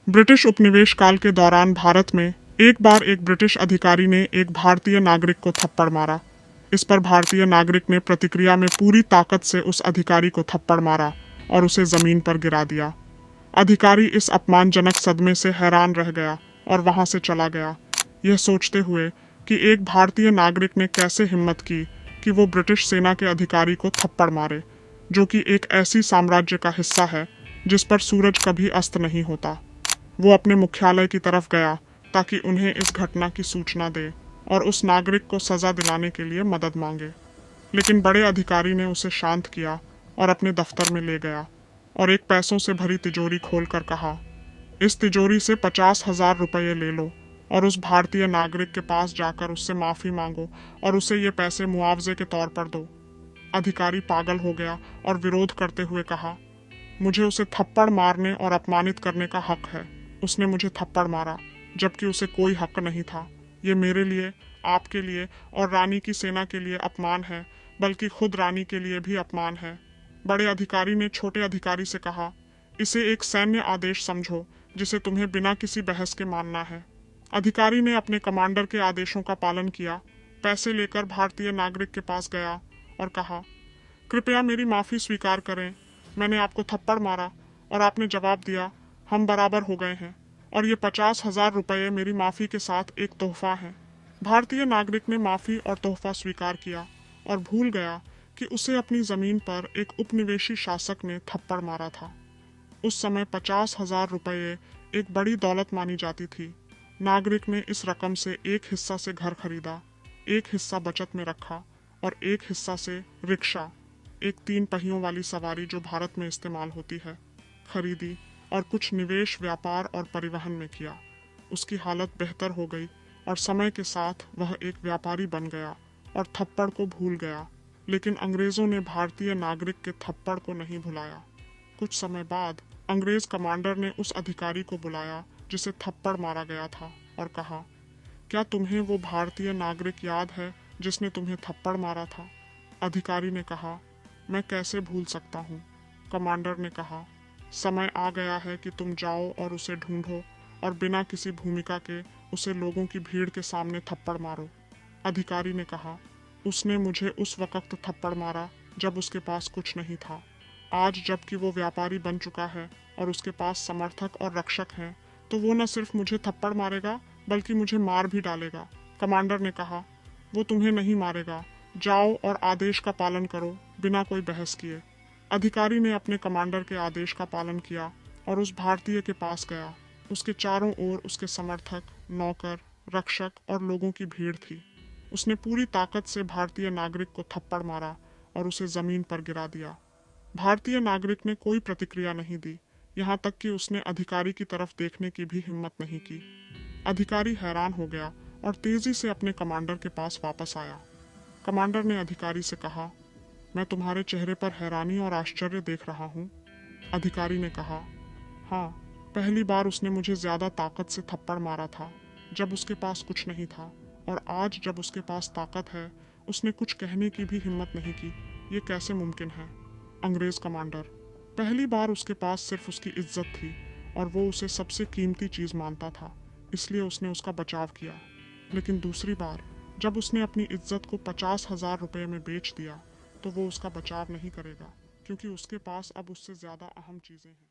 British उपनिवेश काल के दौरान भारत में एक बार एक ब्रिटिश अधिकारी ने एक भारतीय नागरिक को थप्पड़ मारा। इस पर भारतीय नागरिक ने प्रतिक्रिया में पूरी ताकत से उस अधिकारी को थप्पड़ मारा और उसे जमीन पर गिरा दिया। अधिकारी इस अपमानजनक सदमे से हैरान रह गया और वहां से चला गया, यह सोचते हुए कि एक भारतीय नागरिक ने कैसे हिम्मत की कि वो ब्रिटिश सेना के अधिकारी को थप्पड़ मारे, जो कि एक ऐसी साम्राज्य का हिस्सा है जिस पर सूरज कभी अस्त नहीं होता। वो अपने मुख्यालय की तरफ गया ताकि उन्हें इस घटना की सूचना दे और उस नागरिक को सजा दिलाने के लिए मदद मांगे। लेकिन बड़े अधिकारी ने उसे शांत किया और अपने दफ्तर में ले गया और एक पैसों से भरी तिजोरी खोलकर कहा, इस तिजोरी से 50,000 रुपये ले लो और उस भारतीय नागरिक के पास जाकर उससे माफी मांगो और उसे ये पैसे मुआवजे के तौर पर दो। अधिकारी पागल हो गया और विरोध करते हुए कहा, मुझे उसे थप्पड़ मारने और अपमानित करने का हक है। उसने मुझे थप्पड़ मारा जबकि उसे कोई हक नहीं था। ये मेरे लिए, आपके लिए और रानी की सेना के लिए अपमान है, बल्कि खुद रानी के लिए भी अपमान है। बड़े अधिकारी ने छोटे अधिकारी से कहा, इसे एक सैन्य आदेश समझो जिसे तुम्हें बिना किसी बहस के मानना है। अधिकारी ने अपने कमांडर के आदेशों का पालन किया, पैसे लेकर भारतीय नागरिक के पास गया और कहा, कृपया मेरी माफी स्वीकार करें। मैंने आपको थप्पड़ मारा और आपने जवाब दिया, हम बराबर हो गए हैं और ये 50,000 रुपये मेरी माफी के साथ एक तोहफा है। भारतीय नागरिक ने माफी और तोहफा स्वीकार किया और भूल गया कि उसे अपनी जमीन पर एक उपनिवेशी शासक ने थप्पड़ मारा था। उस समय 50,000 रुपये एक बड़ी दौलत मानी जाती थी। नागरिक ने इस रकम से एक हिस्सा से घर खरीदा, एक हिस्सा बचत में रखा और एक हिस्सा से रिक्शा, एक 3 पहियों वाली सवारी जो भारत में इस्तेमाल होती है, खरीदी और कुछ निवेश, व्यापार और परिवहन में किया। उसकी हालत बेहतर हो गई और समय के साथ वह एक व्यापारी बन गया और थप्पड़ को भूल गया। लेकिन अंग्रेजों ने भारतीय नागरिक के थप्पड़ को नहीं भुलाया। कुछ समय बाद अंग्रेज कमांडर ने उस अधिकारी को बुलाया जिसे थप्पड़ मारा गया था और कहा, क्या तुम्हें वो भारतीय नागरिक याद है जिसने तुम्हें थप्पड़ मारा था? अधिकारी ने कहा, मैं कैसे भूल सकता हूँ। कमांडर ने कहा, समय आ गया है कि तुम जाओ और उसे ढूंढो और बिना किसी भूमिका के उसे लोगों की भीड़ के सामने थप्पड़ मारो। अधिकारी ने कहा, उसने मुझे उस वक्त थप्पड़ मारा जब उसके पास कुछ नहीं था। आज जबकि वो व्यापारी बन चुका है और उसके पास समर्थक और रक्षक हैं, तो वो न सिर्फ मुझे थप्पड़ मारेगा बल्कि मुझे मार भी डालेगा। कमांडर ने कहा, वो तुम्हें नहीं मारेगा, जाओ और आदेश का पालन करो बिना कोई बहस किए। अधिकारी ने अपने कमांडर के आदेश का पालन किया और उस भारतीय के पास गया। उसके चारों ओर उसके समर्थक, नौकर, रक्षक और लोगों की भीड़ थी। उसने पूरी ताकत से भारतीय नागरिक को थप्पड़ मारा और उसे जमीन पर गिरा दिया। भारतीय नागरिक ने कोई प्रतिक्रिया नहीं दी, यहाँ तक कि उसने अधिकारी की तरफ देखने की भी हिम्मत नहीं की। अधिकारी हैरान हो गया और तेजी से अपने कमांडर के पास वापस आया। कमांडर ने अधिकारी से कहा, मैं तुम्हारे चेहरे पर हैरानी और आश्चर्य देख रहा हूँ। अधिकारी ने कहा, हाँ, पहली बार उसने मुझे ज्यादा ताकत से थप्पड़ मारा था जब उसके पास कुछ नहीं था, और आज जब उसके पास ताकत है उसने कुछ कहने की भी हिम्मत नहीं की। ये कैसे मुमकिन है? अंग्रेज कमांडर, पहली बार उसके पास सिर्फ उसकी इज्जत थी और वो उसे सबसे कीमती चीज मानता था, इसलिए उसने उसका बचाव किया। लेकिन दूसरी बार जब उसने अपनी इज्जत को 50,000 रुपये में बेच दिया तो वो उसका बचाव नहीं करेगा, क्योंकि उसके पास अब उससे ज्यादा अहम चीजें हैं।